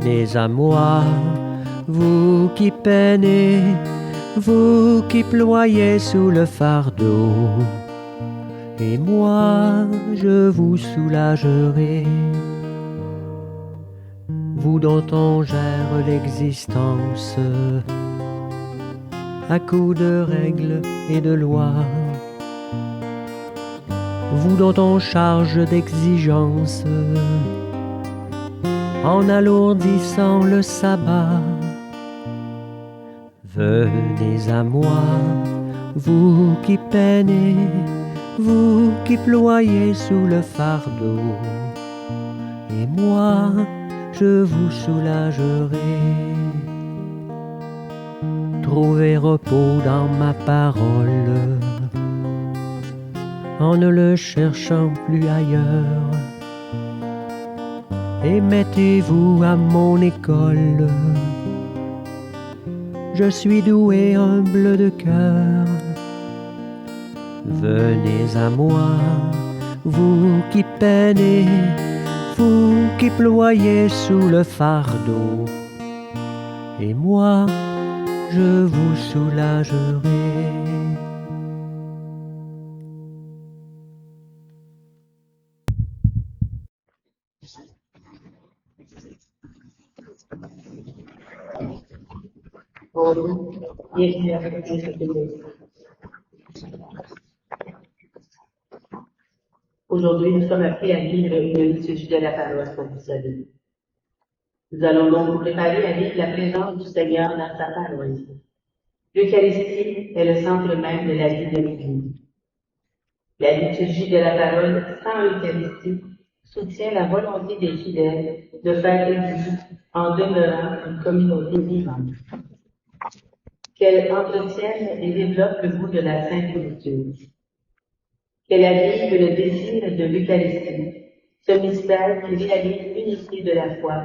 Venez à moi, vous qui peinez, vous qui ployez sous le fardeau, et moi je vous soulagerai. Vous dont on gère l'existence à coups de règles et de lois, vous dont on charge d'exigences en alourdissant le sabbat. Venez à moi, vous qui peinez, vous qui ployez sous le fardeau, et moi je vous soulagerai. Trouvez repos dans ma parole, en ne le cherchant plus ailleurs, et mettez-vous à mon école. Je suis doué, humble de cœur. Venez à moi, vous qui peinez, vous qui ployez sous le fardeau, et moi je vous soulagerai. Bienvenue à votre église. Aujourd'hui, nous sommes appelés à lire une liturgie de la paroisse, comme vous savez. Nous allons donc nous préparer à vivre la présence du Seigneur dans sa paroisse. L'Eucharistie est le centre même de la vie de l'Église. La liturgie de la parole sans Eucharistie soutient la volonté des fidèles de faire Église en demeurant une communauté vivante. Qu'elle entretienne et développe le goût de la Sainte Liturgie. Qu'elle avive le désir de l'Eucharistie, ce mystère qui réalise l'unité de la foi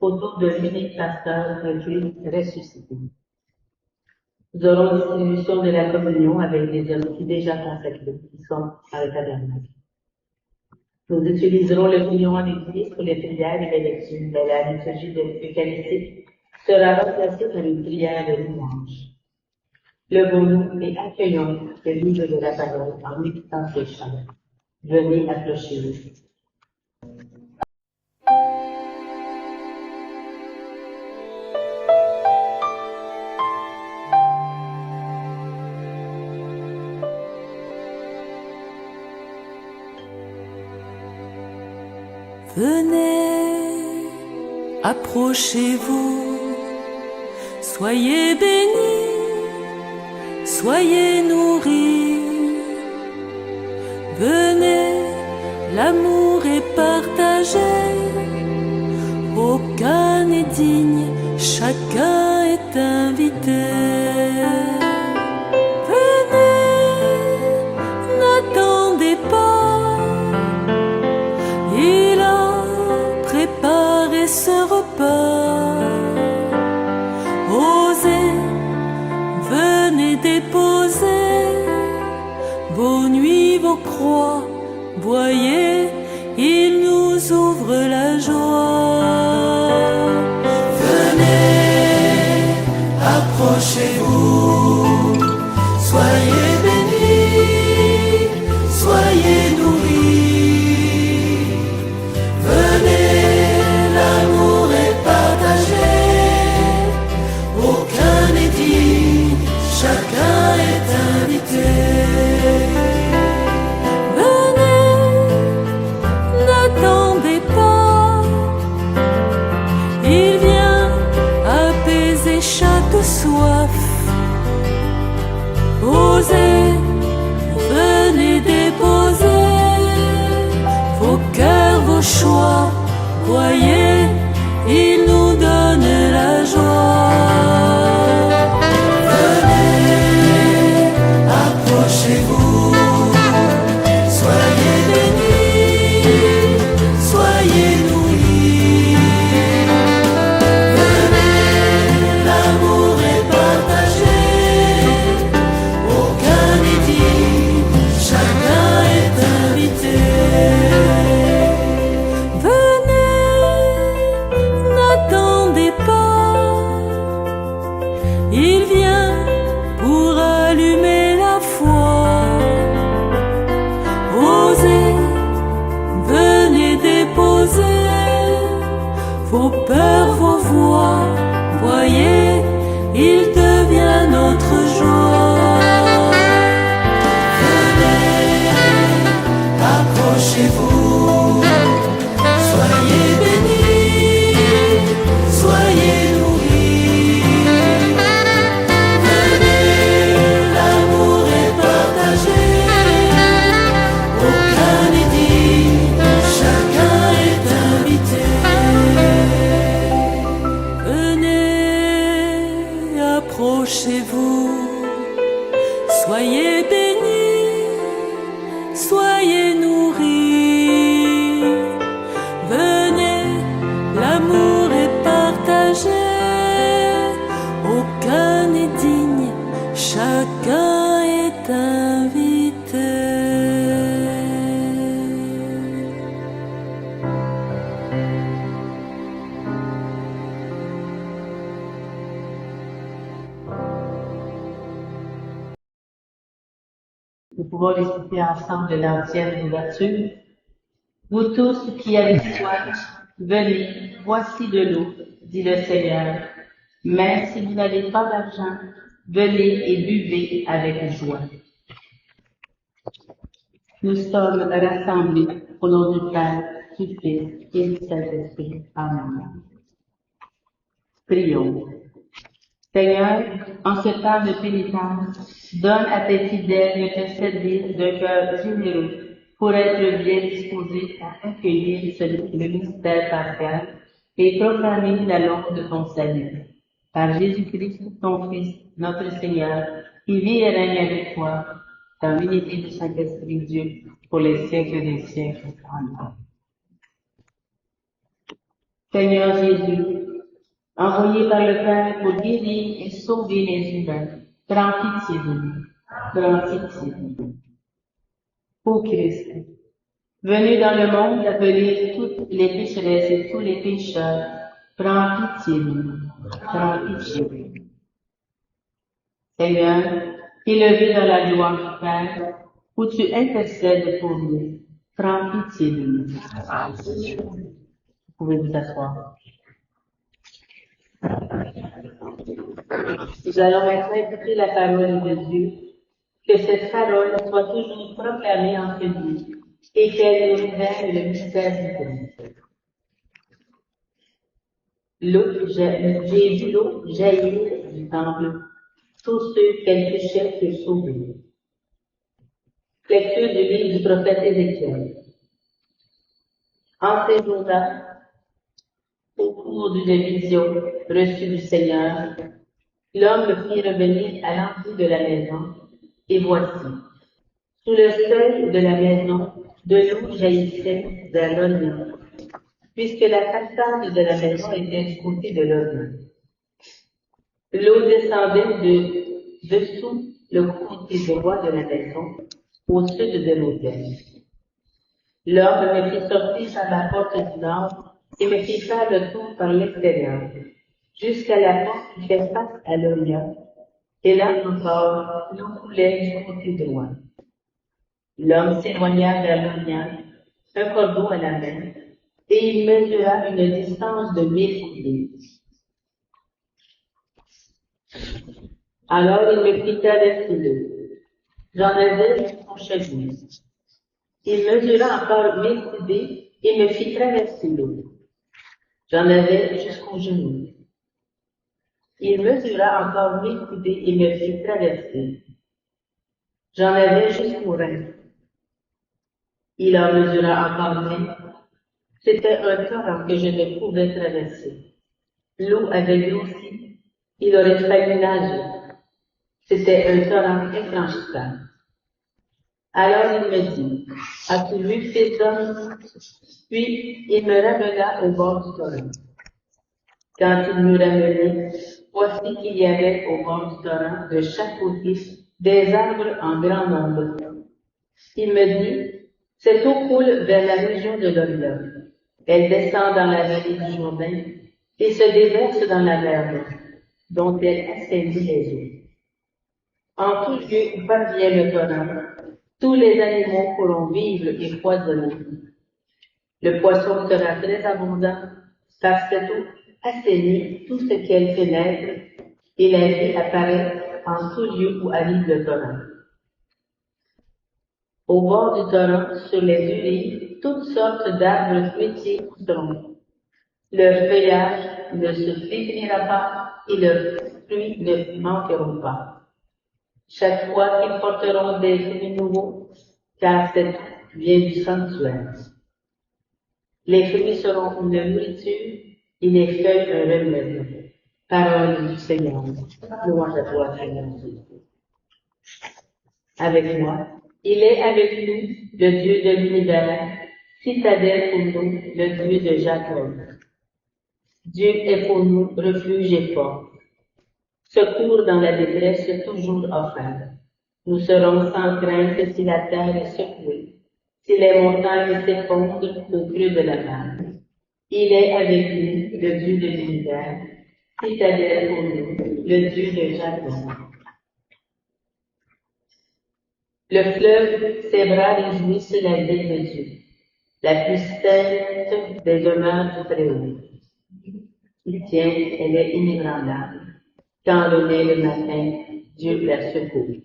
autour de l'unique pasteur de Christ ressuscité. Nous aurons distribution de la communion avec les hommes déjà consacrés, qui sont à le tabernacle. Nous utiliserons le communion en église pour les prières et les lectures, mais la liturgie de l'Eucharistie sera remplacée par une prière de louange. Levons-nous et accueillons le livre de la parole en écoutant ces chants. Venez approchez-vous. Venez, approchez-vous, soyez bénis, soyez nourris. Venez, l'amour est partagé, aucun n'est digne, chacun est invité. Venez, n'attendez pas, il a préparé ce repas. Osez, venez déposer vos nuits, vos croix, voyez, il nous ouvre la joie. Venez, approchez-vous, soyez bénis, soyez nourris. Venez, l'amour est partagé, aucun n'est digne, chacun est invité. N'attendez pas, il vient apaiser chaque soif. Osez, venez déposer vos cœurs, vos choix. Voyez, il nous donne la joie. Venez, approchez-vous, soyez bénis, soyez nourris. Venez, l'amour est partagé, aucun n'est digne, chacun est invité. Venez, approchez-vous, soyez bénis, soyez nourris, venez, l'amour est partagé, aucun n'est digne, chacun est invité. Nous pouvons réciter ensemble l'ancienne ouverture. Vous tous qui avez soif, venez, voici de l'eau, dit le Seigneur. Même si vous n'avez pas d'argent, venez et buvez avec joie. Nous sommes rassemblés au nom du Père, du Fils et du Saint-Esprit. Amen. Prions. Seigneur, en ce temps de pénitence, donne à tes fidèles de te servir d'un cœur généreux pour être bien disposés à accueillir le mystère pascal et proclamer la langue de ton salut. Par Jésus-Christ, ton Fils, notre Seigneur, qui vit et règne avec toi, dans l'unité du Saint-Esprit Dieu, pour les siècles des siècles. Amen. Seigneur Jésus, envoyé par le Père pour guérir et sauver les humains, prends pitié de nous, prends pitié de nous. Ô Christ, venu dans le monde appeler toutes les pécheresses et tous les pécheurs, prends pitié de nous, prends pitié de nous. Seigneur, élevé dans la gloire du Père, où tu intercèdes pour nous, prends pitié de nous. Vous pouvez vous asseoir. Nous allons maintenant écouter la parole de Dieu, que cette parole soit toujours proclamée en ce lieu et qu'elle nous révèle le mystère du Christ. J'ai vu l'eau jaillir du temple, tous ceux qu'elle touchait furent sauvés. Lecture du livre du prophète Ézéchiel. En ces jours-là, au cours d'une vision reçue du Seigneur, l'homme le fit revenir à l'entrée de la maison, et voici, sous le seuil de la maison, de l'eau jaillissait vers l'orient, puisque la façade de la maison était du côté de l'orient. L'eau descendait de dessous le côté droit de la maison, au sud de l'autel. L'homme me fit sortir par la porte du nord et me fit faire le tour par l'extérieur, jusqu'à la porte qui fait face à l'orient, et là encore, l'eau coulait du côté droit. L'homme s'éloigna vers l'orient, un cordeau à la main, et il mesura une distance de 1000 coudées. Alors il me fit traverser l'eau. J'en avais jusqu'au cheveu. Il mesura encore 1000 coudées et me fit traverser l'eau. J'en avais jusqu'au genou. Il mesura encore 1000 coudées et me fit traverser. J'en avais jusqu'au rein. Il en mesura encore 1000. C'était un torrent que je ne pouvais traverser. L'eau avait grossi. Il aurait fallu nager. C'était un torrent infranchissable. Alors il me dit, as-tu vu, fils d'homme? Puis il me ramena au bord du torrent. Quand il m'eut ramené, voici qu'il y avait au bord du torrent, de chaque côté, des arbres en grand nombre. Il me dit, cette eau coule vers la région de l'Orient. Elle descend dans la vallée du Jourdain et se déverse dans la mer, dont elle assainit les eaux. En tout lieu où parvient le torrent, tous les animaux pourront vivre et foisonner. Le poisson sera très abondant, car cette eau assainit tout ce qu'elle fait naître, et la vie apparaît en tout lieu où arrive le torrent. Au bord du torrent, sur les urées, toutes sortes d'arbres fruitiers pousseront. Leur feuillage ne se flétrira pas, et leurs fruits ne manqueront pas. Chaque fois qu'ils porteront des fruits nouveaux, car cette eau vient du sanctuaire. Les fruits seront une nourriture et les feuilles un remède. Parole du Seigneur. Louange à toi, Seigneur Jésus. Avec moi. Il est avec nous, le Dieu de l'univers, citadelle pour nous, le Dieu de Jacob. Dieu est pour nous refuge et force. Secours dans la détresse toujours offert. Nous serons sans crainte si la terre est secouée, si les montagnes s'effondrent au creux de la mer. Il est avec nous, le Dieu de l'univers, citadelle pour nous, le Dieu de Jacob. Le fleuve, ses bras réjouissent la ville de Dieu, la plus sainte des demeures du Très-Haut. Il tient, elle est inébranlable. Quand le naît le matin, Dieu la secoue.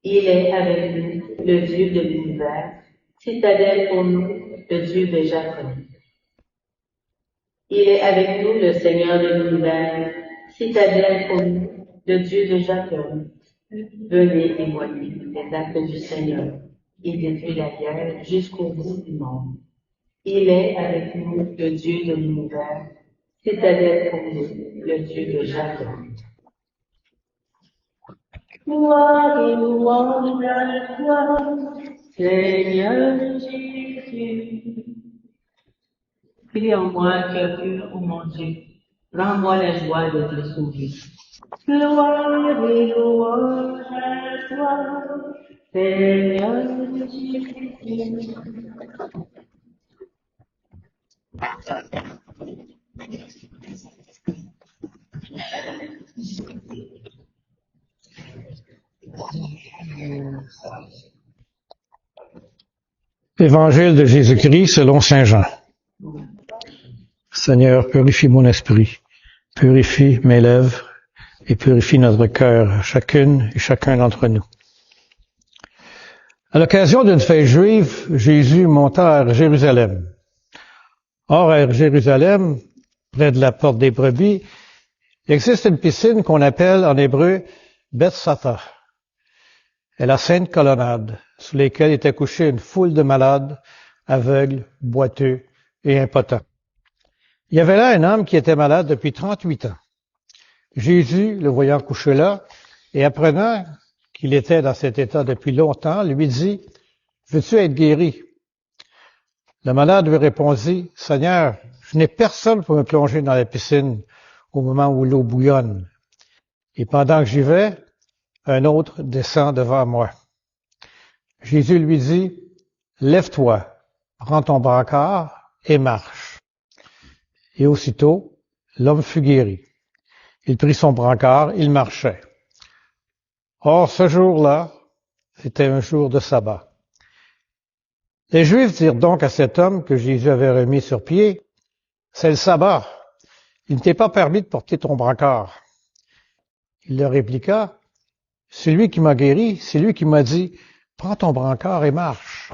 Il est avec nous, le Dieu de l'univers, citadelle pour nous, le Dieu de Jacob. Il est avec nous, le Seigneur de l'univers, citadelle pour nous, le Dieu de Jacob. Venez témoigner les actes du Seigneur. Il détruit la guerre jusqu'au bout du monde. Il est avec nous, le Dieu de l'univers, citadelle pour nous, le Dieu de Jacob. Gloire et louange à toi, Seigneur Jésus. Crie en moi, cœur pur, ô mon Dieu. Rends-moi la joie de te sauver. Gloire et louange à toi, Seigneur Jésus. Évangile de Jésus-Christ selon saint Jean. Seigneur, purifie mon esprit, purifie mes lèvres et purifie notre cœur, chacune et chacun d'entre nous. À l'occasion d'une fête juive, Jésus monta à Jérusalem. Or, à Jérusalem, près de la porte des brebis, il existe une piscine qu'on appelle en hébreu Bethsatha. Elle a 5 colonnades, sous lesquelles était couchée une foule de malades, aveugles, boiteux et impotents. Il y avait là un homme qui était malade depuis 38 ans. Jésus, le voyant couché là, et apprenant qu'il était dans cet état depuis longtemps, lui dit, « Veux-tu être guéri? » Le malade lui répondit, « Seigneur, je n'ai personne pour me plonger dans la piscine au moment où l'eau bouillonne. Et pendant que j'y vais, un autre descend devant moi. » Jésus lui dit, « Lève-toi, prends ton brancard et marche. » Et aussitôt, l'homme fut guéri. Il prit son brancard, il marchait. Or, ce jour-là, c'était un jour de sabbat. Les Juifs dirent donc à cet homme que Jésus avait remis sur pied, « C'est le sabbat. Il ne t'est pas permis de porter ton brancard. » Il leur répliqua, « Celui qui m'a guéri, c'est lui qui m'a dit, « Prends ton brancard et marche. »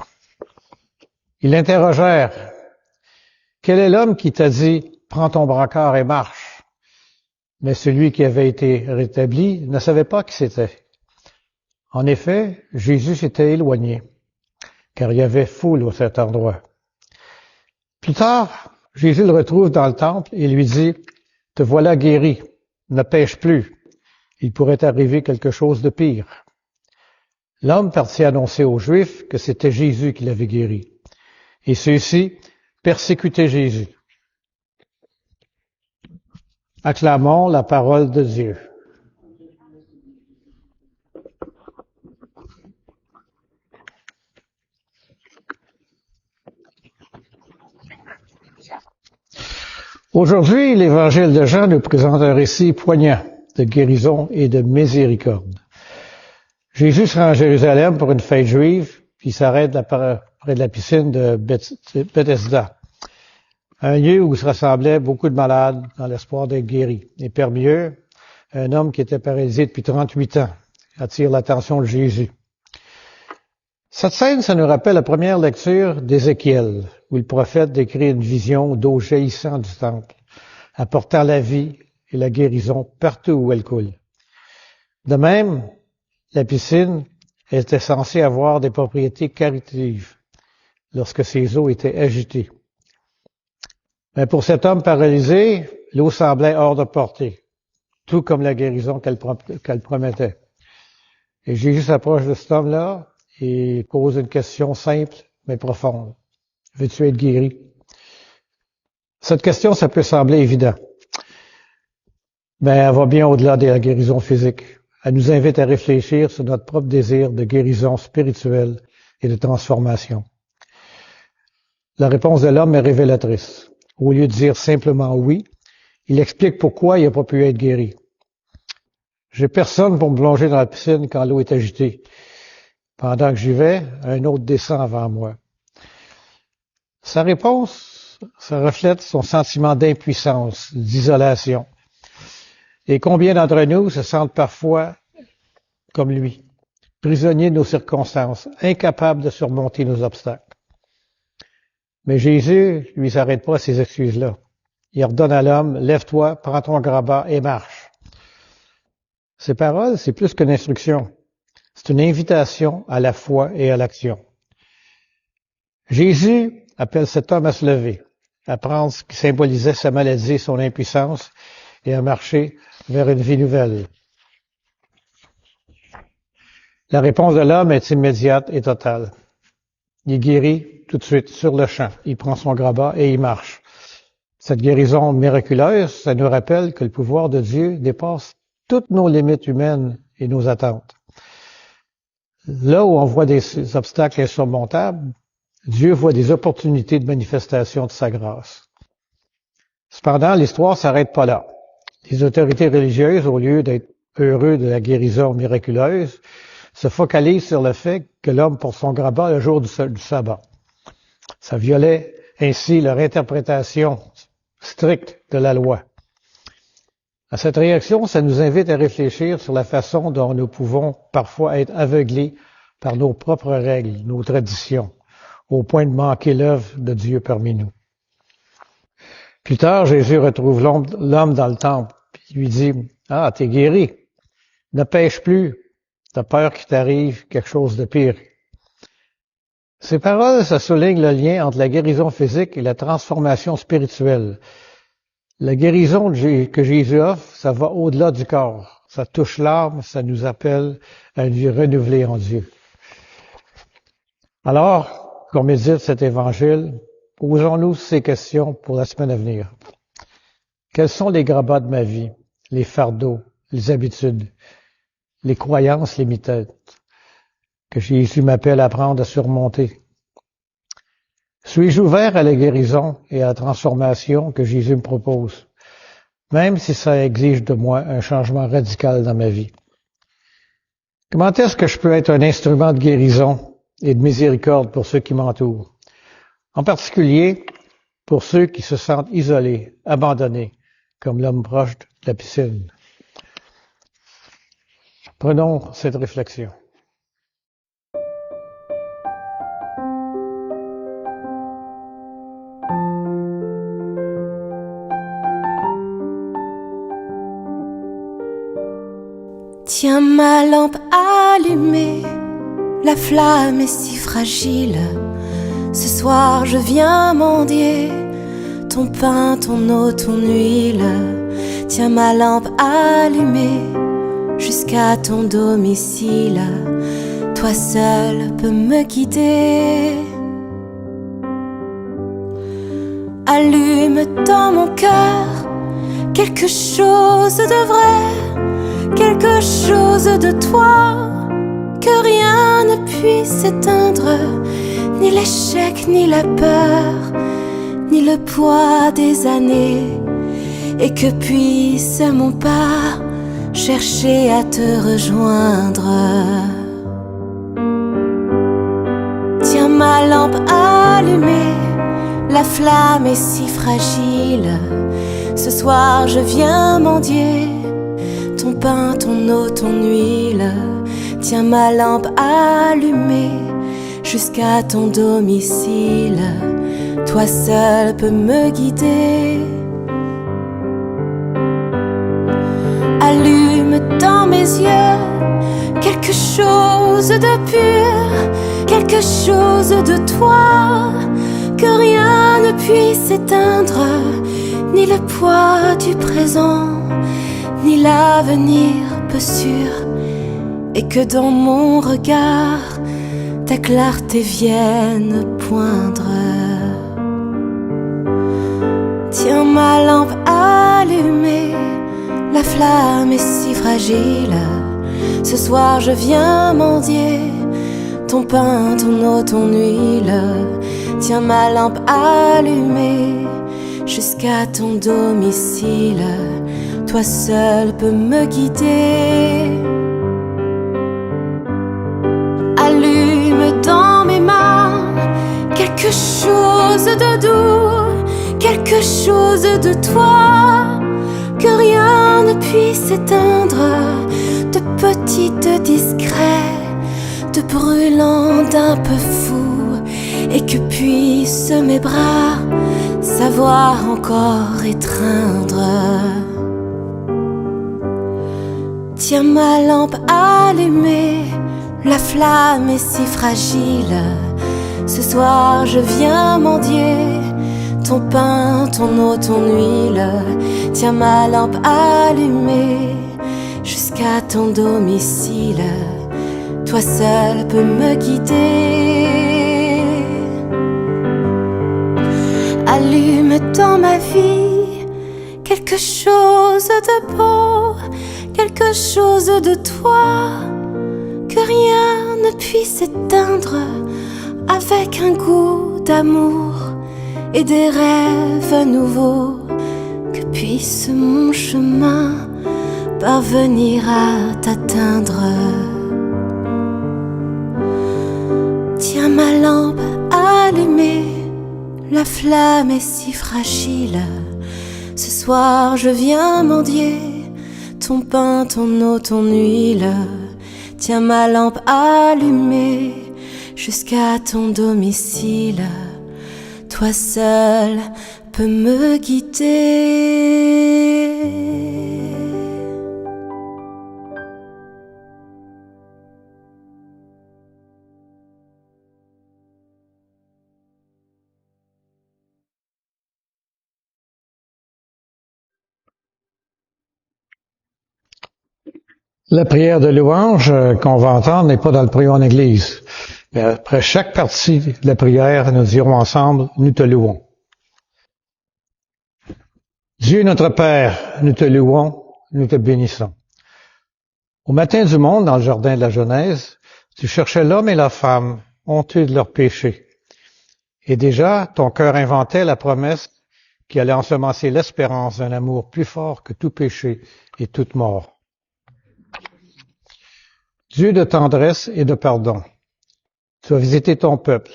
Ils l'interrogèrent, « Quel est l'homme qui t'a dit, « Prends ton brancard et marche » Mais celui qui avait été rétabli ne savait pas qui c'était. En effet, Jésus s'était éloigné, car il y avait foule à cet endroit. Plus tard, Jésus le retrouve dans le temple et lui dit, « Te voilà guéri, ne pêche plus. Il pourrait arriver quelque chose de pire. » L'homme partit annoncer aux Juifs que c'était Jésus qui l'avait guéri. Et ceux-ci persécutaient Jésus. Acclamons la parole de Dieu. Aujourd'hui, l'Évangile de Jean nous présente un récit poignant de guérison et de miséricorde. Jésus se rend à Jérusalem pour une fête juive, puis il s'arrête près de la piscine de Bethesda, un lieu où se rassemblaient beaucoup de malades dans l'espoir d'être guéris. Et parmi eux, un homme qui était paralysé depuis 38 ans attire l'attention de Jésus. Cette scène, ça nous rappelle la première lecture d'Ézéchiel, où le prophète décrit une vision d'eau jaillissant du temple, apportant la vie et la guérison partout où elle coule. De même, la piscine était censée avoir des propriétés caritatives lorsque ses eaux étaient agitées. Mais pour cet homme paralysé, l'eau semblait hors de portée. tout comme la guérison qu'elle promettait. Et Jésus s'approche de cet homme-là et pose une question simple mais profonde. Veux-tu être guéri? Cette question, ça peut sembler évident, mais elle va bien au-delà de la guérison physique. Elle nous invite à réfléchir sur notre propre désir de guérison spirituelle et de transformation. La réponse de l'homme est révélatrice. Au lieu de dire simplement oui, il explique pourquoi il n'a pas pu être guéri. J'ai personne pour me plonger dans la piscine quand l'eau est agitée. Pendant que j'y vais, un autre descend avant moi. Sa réponse, ça reflète son sentiment d'impuissance, d'isolation. Et combien d'entre nous se sentent parfois comme lui, prisonniers de nos circonstances, incapables de surmonter nos obstacles. Mais Jésus, lui, s'arrête pas à ces excuses-là. Il ordonne à l'homme, lève-toi, prends ton grabat et marche. Ces paroles, c'est plus qu'une instruction. C'est une invitation à la foi et à l'action. Jésus appelle cet homme à se lever, à prendre ce qui symbolisait sa maladie et son impuissance et à marcher vers une vie nouvelle. La réponse de l'homme est immédiate et totale. Il est guéri tout de suite, sur le champ. Il prend son grabat et il marche. Cette guérison miraculeuse, ça nous rappelle que le pouvoir de Dieu dépasse toutes nos limites humaines et nos attentes. Là où on voit des obstacles insurmontables, Dieu voit des opportunités de manifestation de sa grâce. Cependant, l'histoire s'arrête pas là. Les autorités religieuses, au lieu d'être heureux de la guérison miraculeuse, se focalisent sur le fait que l'homme porte son grabat le jour du sabbat. Ça violait ainsi leur interprétation stricte de la loi. À cette réaction, ça nous invite à réfléchir sur la façon dont nous pouvons parfois être aveuglés par nos propres règles, nos traditions, au point de manquer l'œuvre de Dieu parmi nous. Plus tard, Jésus retrouve l'homme dans le temple, puis lui dit, « Ah, t'es guéri, ne pêche plus, t'as peur qu'il t'arrive quelque chose de pire. » Ces paroles, ça souligne le lien entre la guérison physique et la transformation spirituelle. La guérison que Jésus offre, ça va au-delà du corps. Ça touche l'âme, ça nous appelle à une vie renouvelée en Dieu. Alors, qu'on médite cet évangile, posons-nous ces questions pour la semaine à venir. Quels sont les grabats de ma vie, les fardeaux, les habitudes, les croyances limitantes que Jésus m'appelle à apprendre à surmonter? Suis-je ouvert à la guérison et à la transformation que Jésus me propose, même si ça exige de moi un changement radical dans ma vie? Comment est-ce que je peux être un instrument de guérison et de miséricorde pour ceux qui m'entourent? En particulier, pour ceux qui se sentent isolés, abandonnés, comme l'homme proche de la piscine. Prenons cette réflexion. Tiens ma lampe allumée, la flamme est si fragile. Ce soir je viens mendier ton pain, ton eau, ton huile. Tiens ma lampe allumée jusqu'à ton domicile. Toi seul peux me guider. Allume dans mon cœur quelque chose de vrai, quelque chose de toi que rien ne puisse éteindre, ni l'échec, ni la peur, ni le poids des années, et que puisse mon pas chercher à te rejoindre. Tiens ma lampe allumée, la flamme est si fragile. Ce soir je viens mendier ton pain, ton eau, ton huile. Tiens ma lampe allumée jusqu'à ton domicile. Toi seul peux me guider. Allume dans mes yeux quelque chose de pur, quelque chose de toi que rien ne puisse éteindre, ni le poids du présent, ni l'avenir peu sûr, et que dans mon regard ta clarté vienne poindre. Tiens ma lampe allumée, la flamme est si fragile. Ce soir je viens mendier ton pain, ton eau, ton huile. Tiens ma lampe allumée jusqu'à ton domicile. Toi seul peux me guider. Allume dans mes mains quelque chose de doux, quelque chose de toi, que rien ne puisse éteindre, de petit, de discret, de brûlant, d'un peu fou, et que puissent mes bras savoir encore étreindre. Tiens ma lampe allumée, la flamme est si fragile. Ce soir je viens mendier ton pain, ton eau, ton huile. Tiens ma lampe allumée jusqu'à ton domicile. Toi seul peux me guider. Allume dans ma vie quelque chose de beau, quelque chose de toi, que rien ne puisse éteindre, avec un goût d'amour et des rêves nouveaux, que puisse mon chemin parvenir à t'atteindre. Tiens ma lampe allumée, la flamme est si fragile. Ce soir je viens mendier ton pain, ton eau, ton huile. Tiens ma lampe allumée jusqu'à ton domicile. Toi seul peux me guider. La prière de louange qu'on va entendre n'est pas dans le prière en Église. Mais après chaque partie de la prière, nous dirons ensemble, nous te louons. Dieu notre Père, nous te louons, nous te bénissons. Au matin du monde, dans le jardin de la Genèse, tu cherchais l'homme et la femme, honteux de leurs péchés. Et déjà, ton cœur inventait la promesse qui allait ensemencer l'espérance d'un amour plus fort que tout péché et toute mort. Dieu de tendresse et de pardon, tu as visité ton peuple.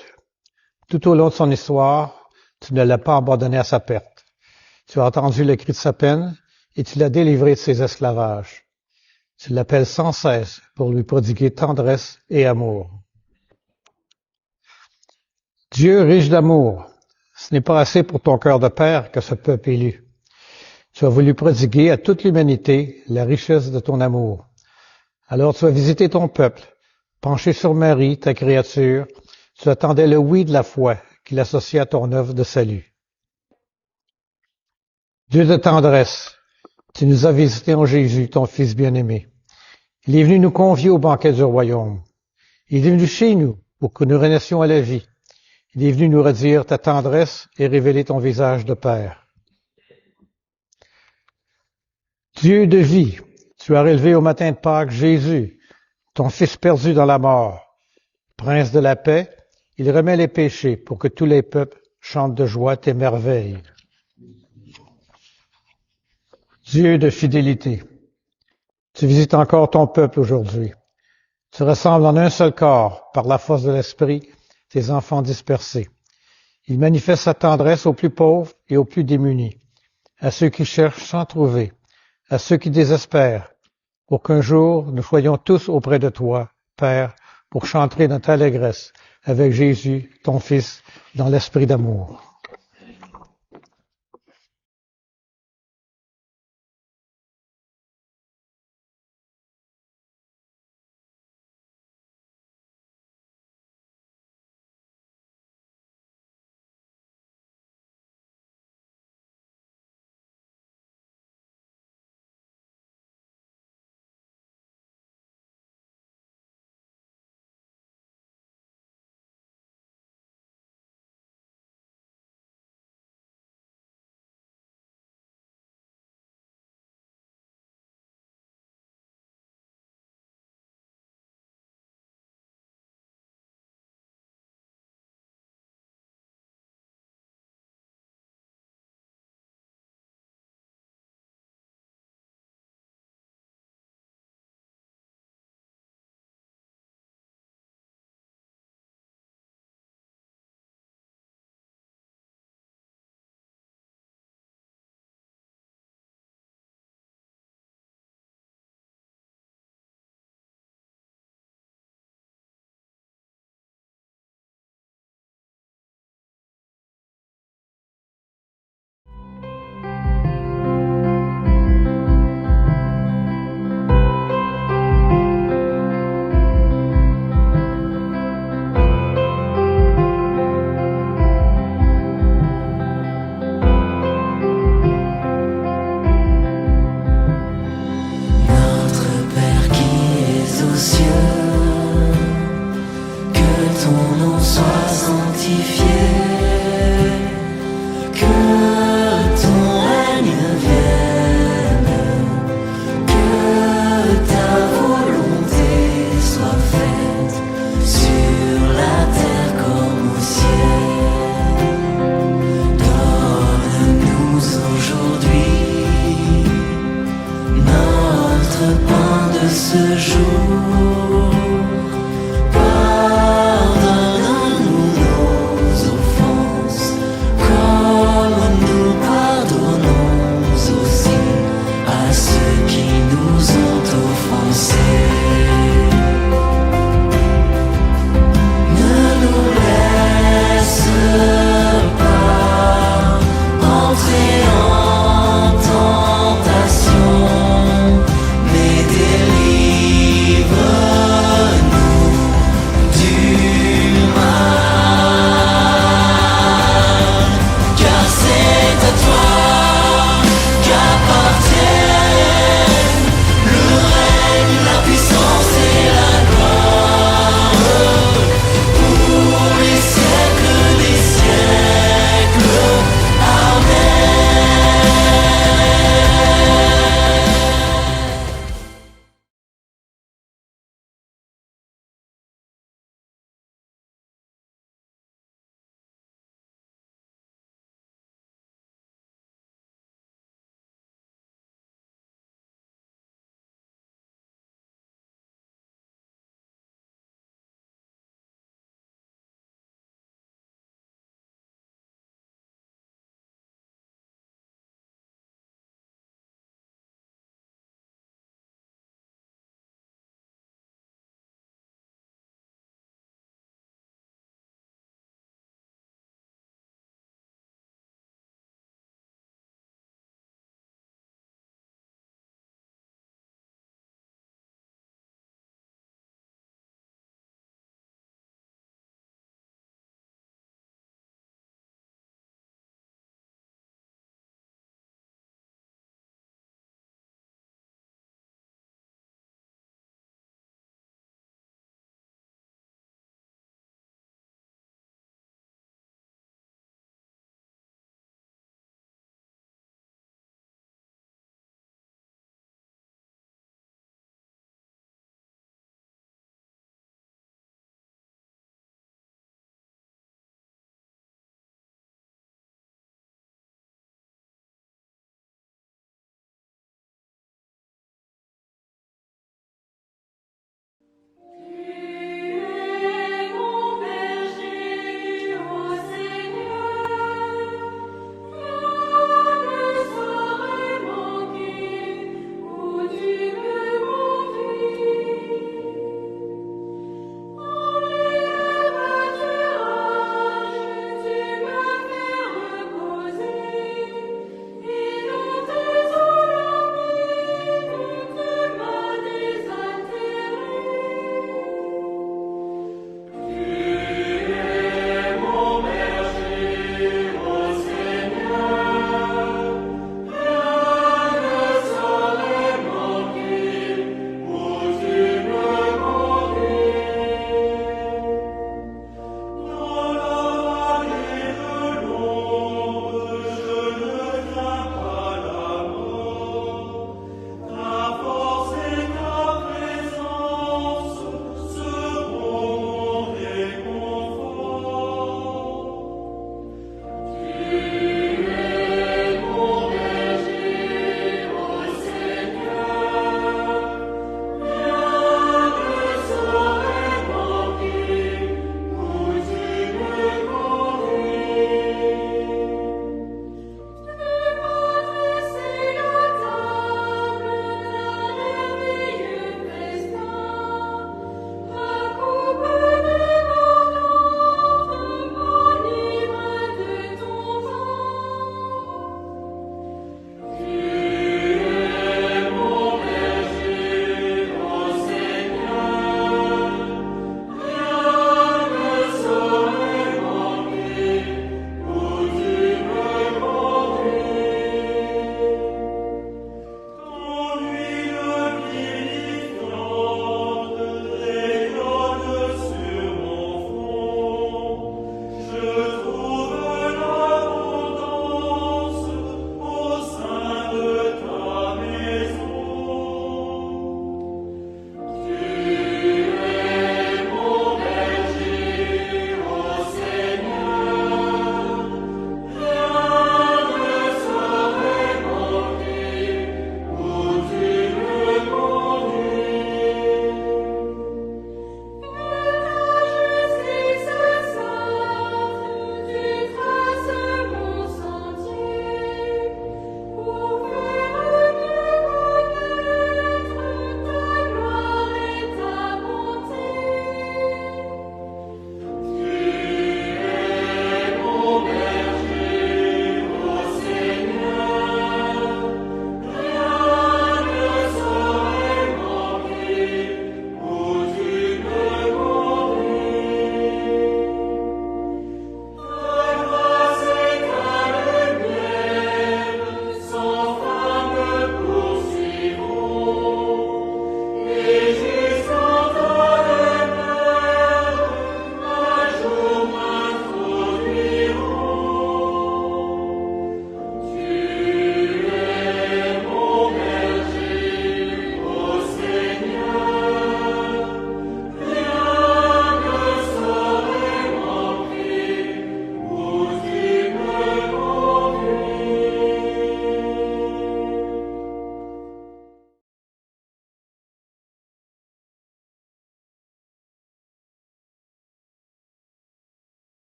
Tout au long de son histoire, tu ne l'as pas abandonné à sa perte. Tu as entendu le cri de sa peine et tu l'as délivré de ses esclavages. Tu l'appelles sans cesse pour lui prodiguer tendresse et amour. Dieu riche d'amour, ce n'est pas assez pour ton cœur de père que ce peuple élu. Tu as voulu prodiguer à toute l'humanité la richesse de ton amour. Alors tu as visité ton peuple, penché sur Marie, ta créature, tu attendais le oui de la foi qui l'associait à ton œuvre de salut. Dieu de tendresse, tu nous as visités en Jésus, ton Fils bien-aimé. Il est venu nous convier au banquet du royaume. Il est venu chez nous pour que nous renaissions à la vie. Il est venu nous redire ta tendresse et révéler ton visage de Père. Dieu de vie, tu as relevé au matin de Pâques Jésus, ton Fils perdu dans la mort. Prince de la paix, il remet les péchés pour que tous les peuples chantent de joie tes merveilles. Dieu de fidélité, tu visites encore ton peuple aujourd'hui. Tu rassembles en un seul corps, par la force de l'Esprit, tes enfants dispersés. Il manifeste sa tendresse aux plus pauvres et aux plus démunis, à ceux qui cherchent sans trouver, à ceux qui désespèrent, pour qu'un jour nous soyons tous auprès de toi, Père, pour chanter notre allégresse avec Jésus, ton Fils, dans l'esprit d'amour. cieux, que ton nom soit sanctifié, que ton règne vienne, que ta volonté soit faite sur la terre comme au ciel. Donne-nous aujourd'hui notre pain de ce jour. Pardonne-nous nos offenses, comme nous pardonnons aussi à ceux qui nous ont offensés. Ne nous laisse pas entrer en tentation, mais délivre-nous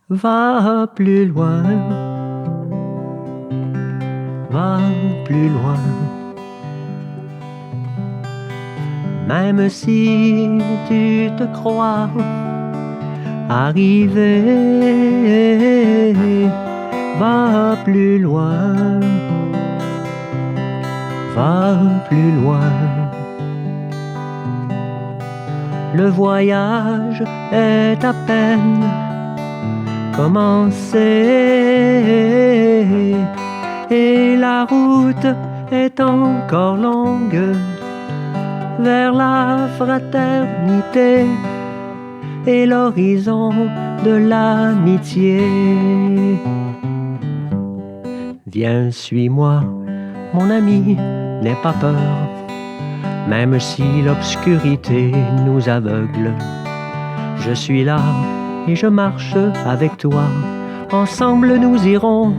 Va plus loin, va plus loin. Même si tu te crois arrivé, va plus loin, va plus loin. Le voyage est à peine commencé et la route est encore longue vers la fraternité et l'horizon de l'amitié. Viens, suis-moi, mon ami, n'aie pas peur, même si l'obscurité nous aveugle. Je suis là et je marche avec toi. Ensemble nous irons,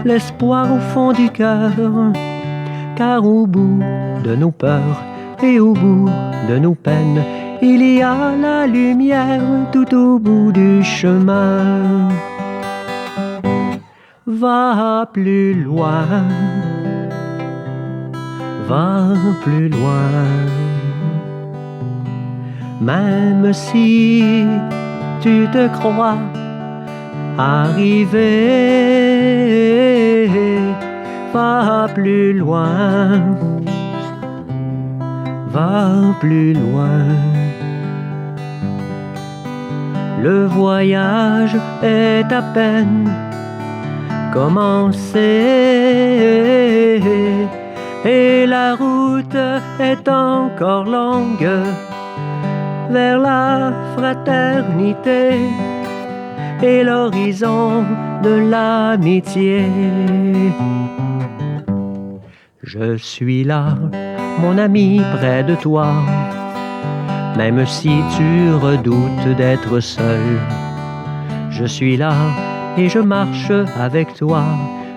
l'espoir au fond du cœur, car au bout de nos peurs et au bout de nos peines, il y a la lumière tout au bout du chemin. Va plus loin, va plus loin. Même si tu te crois arrivé, va plus loin, va plus loin. Le voyage est à peine commencé et la route est encore longue vers la fraternité et l'horizon de l'amitié. Je suis là, mon ami, près de toi, même si tu redoutes d'être seul. Je suis là et je marche avec toi.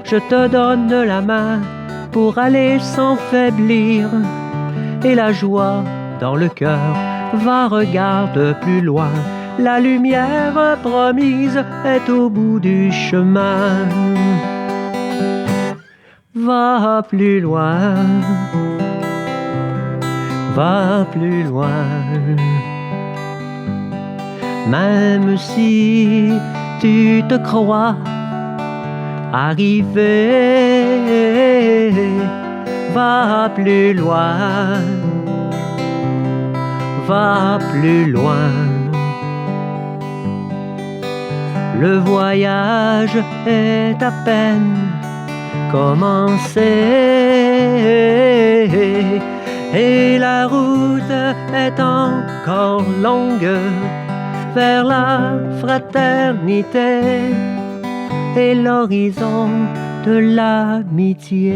Je te donne la main pour aller sans faiblir. Et la joie dans le cœur, va, regarde plus loin. La lumière promise est au bout du chemin. Va plus loin, va plus loin. Même si tu te crois arrivé, va plus loin, va plus loin. Le voyage est à peine commencé et la route est encore longue vers la fraternité et l'horizon de l'amitié.